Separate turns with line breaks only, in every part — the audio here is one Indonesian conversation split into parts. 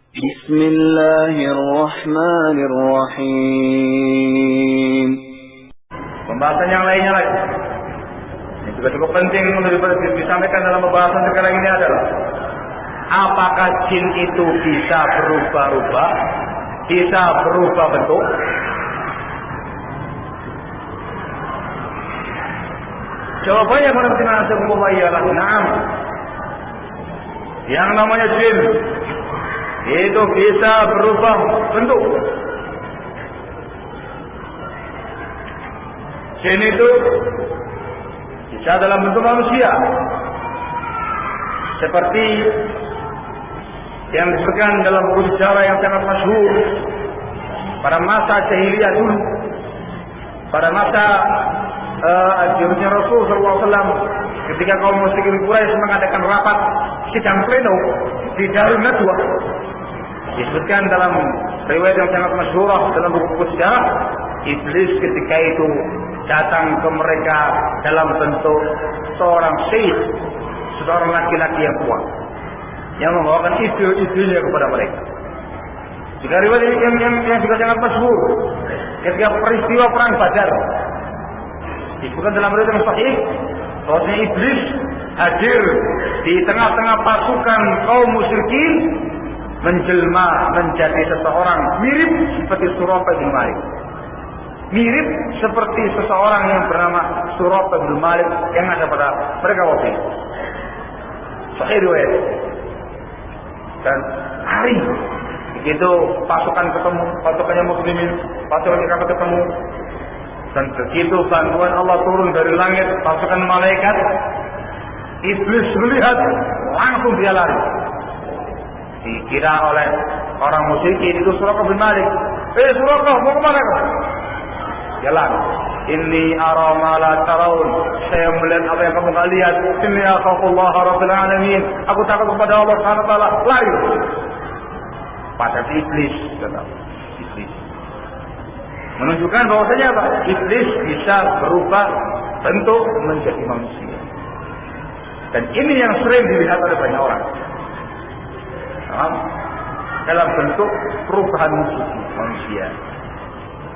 Bismillahirrahmanirrahim.
Pembahasan yang lainnya lagi, ini juga cukup penting untuk disampaikan dalam pembahasan sekarang ini adalah apakah jin itu bisa berubah-ubah, bisa berubah bentuk? Jawabannya menurut ialah na'am. Yang namanya jin itu bisa berubah bentuk. Jin itu bisa dalam bentuk manusia, seperti yang disebutkan dalam buku sejarah yang sangat masyhur pada masa jahiliyah dulu, pada masa hidupnya Rasul SAW, ketika kaum musyrikin Quraisy mengadakan rapat sidang pleno di Darun Nadwa. Disebutkan dalam riwayat yang sangat masyhur dalam buku sejarah, iblis ketika itu datang ke mereka dalam bentuk seorang syekh, seorang laki-laki yang kuat, yang membawakan ide-idenya kepada mereka. Juga riwayat yang juga sangat masyhur ketika peristiwa perang Badar, disebutkan dalam riwayat yang sahih bahwasanya iblis hadir di tengah-tengah pasukan kaum musyrikin, menjelma menjadi seseorang mirip seperti Suraqah bin Malik, mirip seperti seseorang yang bernama Suraqah bin Malik yang ada pada mereka waktu itu. Sahih riwayat. Dan hari begitu pasukan ketemu, pasukannya muslimin, pasukan mereka ketemu, dan begitu bantuan Allah turun dari langit, pasukan malaikat, iblis melihat langsung dia lari. Dikira oleh orang musyrikin itu Suraqah bin Malik, Suraqah mau kemana kau? Jalan. Inni ara ma la taraun. Saya melihat apa yang kamu enggak lihat. Inni akhafullah rabbil alamin. Aku takut kepada Allah Subhanahu wa taala. Lari. Pada iblis, kata iblis. Menunjukkan bahwasanya apa? Iblis bisa berubah bentuk menjadi manusia. Dan ini yang sering dilihat oleh banyak orang. Dalam bentuk perubahan manusia.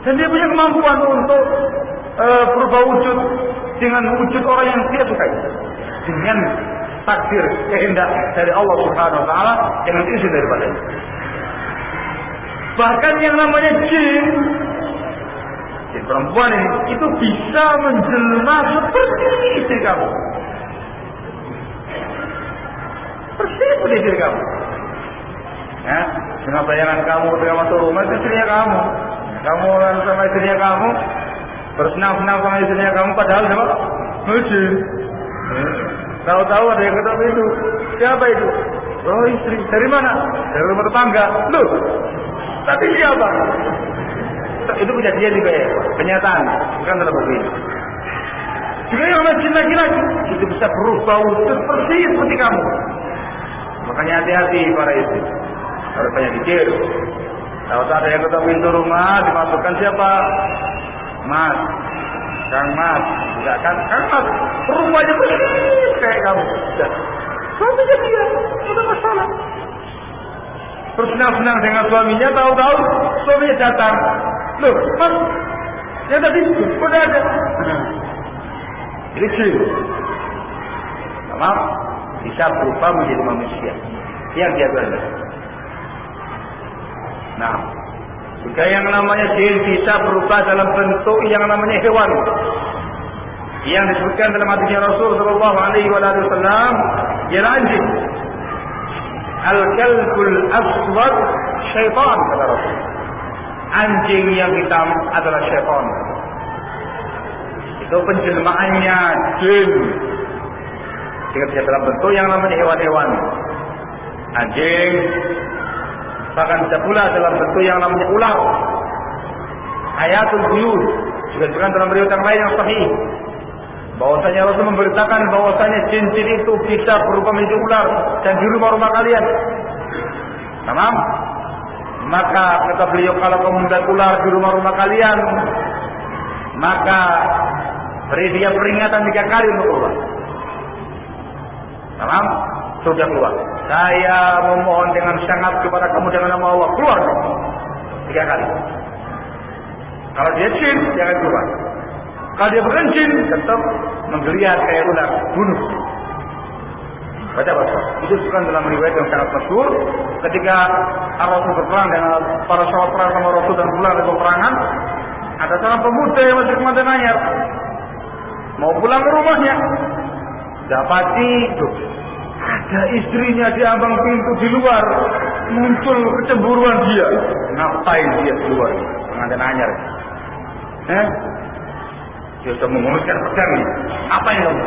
Dan dia punya kemampuan untuk berubah wujud dengan wujud orang yang dia sukai, dengan takdir kehendak dari Allah Subhanahu wa taala, dengan izin daripadanya. Bahkan yang namanya jin perempuan ini itu bisa menjelma seperti istri kamu, persis seperti istri kamu. Ya, dengan bayangan kamu dengan masuk rumah istrinya kamu. Kamu sama istrinya kamu bersenang-senang sama istrinya kamu, padahal sama jin. Tahu-tahu ada yang ketemu itu. Siapa itu? Oh, istri. Dari mana? Dari rumah tetangga. Loh, tapi siapa? Itu kejadian juga ya, kenyataan, bukan dalam buku ini. Juga yang namanya jin laki-laki itu bisa berubah wujud persis seperti kamu. Makanya hati-hati para istri, harus banyak pikir. Kalau ada yang ketok pintu rumah, dimasukkan siapa? Mas, Kang Mas, enggak kan? Kang Mas, rumahnya persis kayak kamu. Sudah, suaminya dia, sudah masalah. Bersenang-senang dengan suaminya, tahu-tahu suaminya datang. Loh, Mas, yang tadi udah ada. Jadi jin, maaf, bisa berubah menjadi manusia yang dia berada. Nah, juga yang namanya jin bisa berubah dalam bentuk yang namanya hewan, yang disebutkan dalam hadisnya Rasul Shallallahu Alaihi Wasallam, ialah anjing. Al-kalbul aswad syaitan, kata Rasul. Anjing yang hitam adalah syaitan. Itu penjelmaannya jin. Jika bisa dalam bentuk yang namanya hewan-hewan, anjing, bahkan bisa pula dalam bentuk yang namanya ular. Ayatul buyut juga disebutkan dalam riwayat yang lain yang sahih, bahwasanya Rasul memberitakan bahwasanya jin-jin itu bisa berubah menjadi ular dan di rumah-rumah kalian. Tamam? Maka kata beliau, kalau kamu melihat ular di rumah-rumah kalian, maka beri dia peringatan 3 kali untuk keluar. Tamam? Sudah keluar. Saya memohon dengan sangat kepada kamu dengan nama Allah, keluar kamu. 3 kali. Kalau dia jin, jangan keluar. Kalau dia bukan jin, tetap menggeliat kayak ular, bunuh. Baca. Itu bukan dalam riwayat yang sangat masyhur. Ketika Rasul berperang dengan para sahabat perang sama Rasul dan pulang dari peperangan, ada seorang pemuda yang masih ke Madinah mau pulang ke rumahnya. Dapati ada istrinya di ambang pintu di luar, muncul kecemburuan dia. Ngapain dia di luar? Pengantin anyar. Dia sudah menguruskan pedang ini. Apa yang kamu?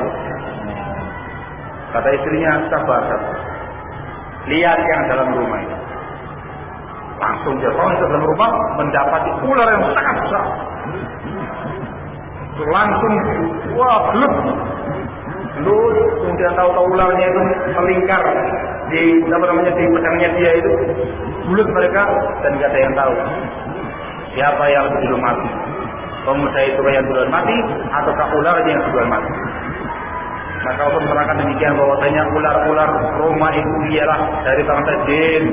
Kata istrinya, sabar. Lihat yang dalam rumah ini. Langsung dia masuk dalam rumah, mendapati ular yang sangat besar. Langsung, wah, gelut. Kemudian tahu-tahu ularnya itu melingkar di di pedangnya dia itu, bulat mereka dan nggak ada yang tahu siapa yang dulu mati, pemuda itu yang duluan mati ataukah ularnya yang duluan mati. Maka Allah menerangkan demikian bahwasanya ular-ular rumah itu ialah dari bangsa jin.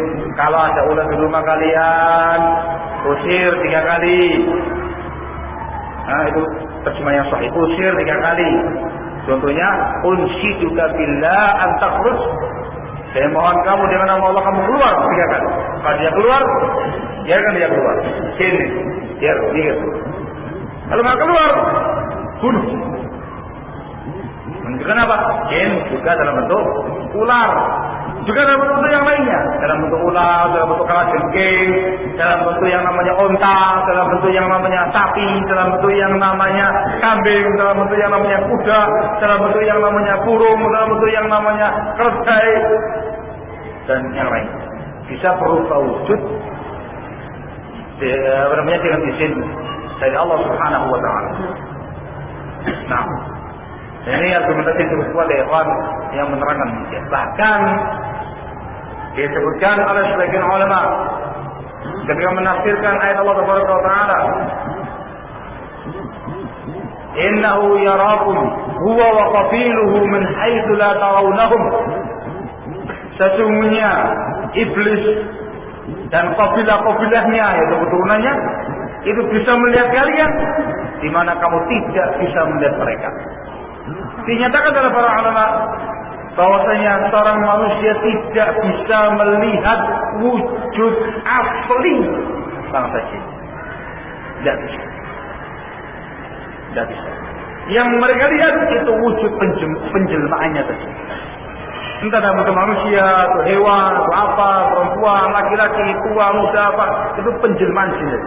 Kalau ada ular di rumah kalian, usir 3 kali. Nah, itu terjemah yang sahih, usir 3 kali. Contohnya, unsyiduka billah an takhruj. Saya mohon kamu dengan nama Allah kamu keluar 3 kali. Kalau dia keluar, biarkan dia keluar. Sini, biar dia. Kalau nggak keluar, bunuh. Menunjukkan apa? Jin juga dalam bentuk ular, juga dalam bentuk yang lainnya, dalam bentuk ular, dalam bentuk kalajengking, dalam bentuk yang namanya onta, dalam bentuk yang namanya sapi, dalam bentuk yang namanya kambing, dalam bentuk yang namanya kuda, dalam bentuk yang namanya burung, dalam bentuk yang namanya keledai, dan yang lain. Bisa berupa wujud dengan izin dari Allah Subhanahu wa Ta'ala. Nah, ini argumentasi cukup kuat ya ikhwan yang menerangkan demikian. Bahkan disebutkan oleh sebagian ulama ketika menafsirkan ayat Allah Taala, innahu yarakum huwa wa qabiluhu min haitsu la tarawnahum. Sesungguhnya iblis dan kabilah-kabilahnya, yaitu keturunannya, itu bisa melihat kalian di mana kamu tidak bisa melihat mereka. Dinyatakan oleh para ulama bahwasanya seorang manusia tidak bisa melihat wujud asli bangsa jin. Tidak bisa. Yang mereka lihat itu wujud penjelmaannya saja. Entah dalam bentuk manusia, atau hewan, atau apa, perempuan, laki-laki, tua, muda, apa, itu penjelmaan jin.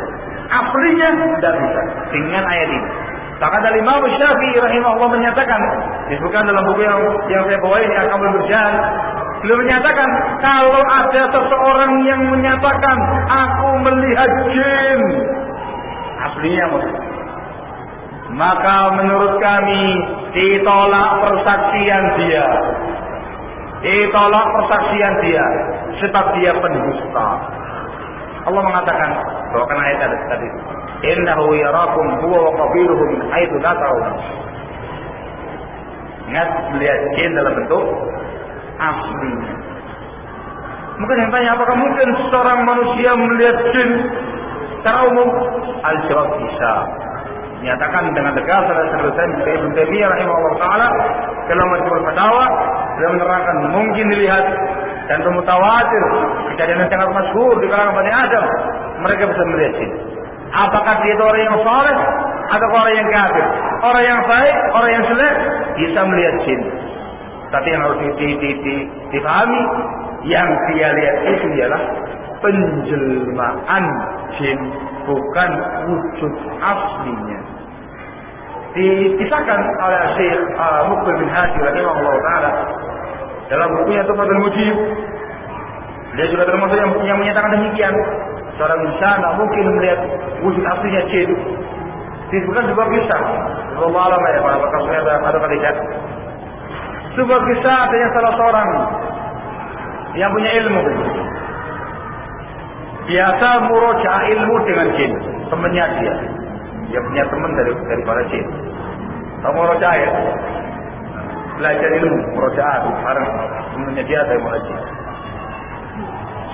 Aslinya tidak bisa dengan ayat ini. Bahkan dari Imam Syafi'i rahimahullah menyatakan, disebutkan dalam buku yang saya bawa ini Akamul Burjan, beliau menyatakan kalau ada seseorang yang menyatakan aku melihat jin aslinya maksudnya, maka menurut kami ditolak persaksian dia, sebab dia pendusta. Allah mengatakan bahwa kan ayat tadi, innahu yarakum huwa wa qabiluhu min haitsu la tarawun. Ingat, melihat jin dalam bentuk aslinya. Mungkin yang tanya, apakah mungkin seorang manusia melihat jin secara umum? Al-jawab bisa. Nyatakan dengan tegas oleh Syekh Ibnu Taimiyah rahimahullah taala dalam Majmu' al-Fatawa, beliau menerangkan mungkin dilihat dan mutawatir, kejadian yang sangat masyhur di kalangan Bani Adam, mereka bisa melihat jin. Apakah dia itu orang yang saleh atau orang yang kafir, orang yang baik, orang yang jelek, bisa melihat jin. Tapi yang harus dipahami, yang dia lihat itu ialah penjelmaan jin, bukan wujud aslinya. Dikisahkan oleh Syekh Muqbil bin Hadi rahimahullah taala dalam bukunya Tuhfatul Mujib, dia juga termasuk yang menyatakan demikian. Seorang insan tidak mungkin melihat wujud aslinya jin. Disebutkan sebuah kisah, Allah alam ya, apakah saya ada tidak? Sebuah kisah adanya salah seorang yang punya ilmu, biasa murojaah ilmu dengan jin, temannya dia punya teman dari para jin. Tahu murojaah ya? Belajar ilmu, murojaah bareng temannya dia ada yang mau haji.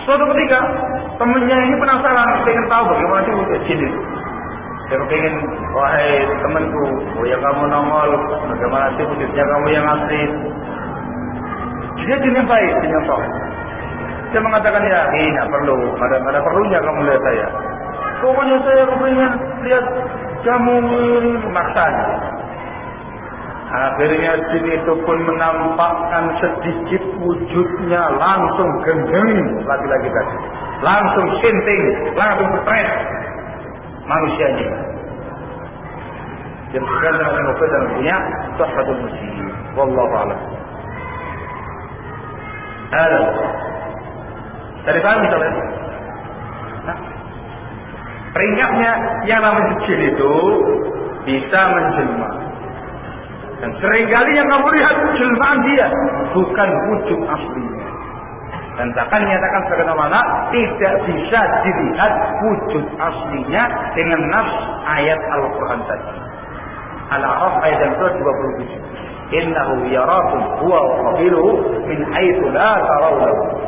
Suatu ketika temannya ini penasaran, pengen tahu bagaimana sih wujud jin itu. Dia pengen, wahai temanku, yang kamu nongol, bagaimana sih wujudnya kamu yang asli? Dia jin yang baik, jin yang soleh. Dia mengatakan, ya, tidak perlu, ada perlunya kamu lihat saya. Pokoknya saya pengen lihat kamu maksanya. Akhirnya jin itu pun menampakkan sedikit wujudnya, langsung gendeng laki-laki tadi, langsung sinting, langsung stres manusianya. Dia berkata dengan Muhammad dan punya Tuhfatul Muslim. Wallahu a'lam. Halo. Tadi paham misalnya? Peringatnya yang namanya jin itu bisa menjelma. Dan seringkali yang kamu lihat jelmaan dia bukan wujud aslinya. Dan bahkan nyatakan sebagaimana tidak bisa dilihat wujud aslinya dengan nafs ayat Al-Quran tadi. Al-A'raf ayat yang ke-27. Innahu yarakum huwa wa qabiluhu min haitsu la tarawnahu.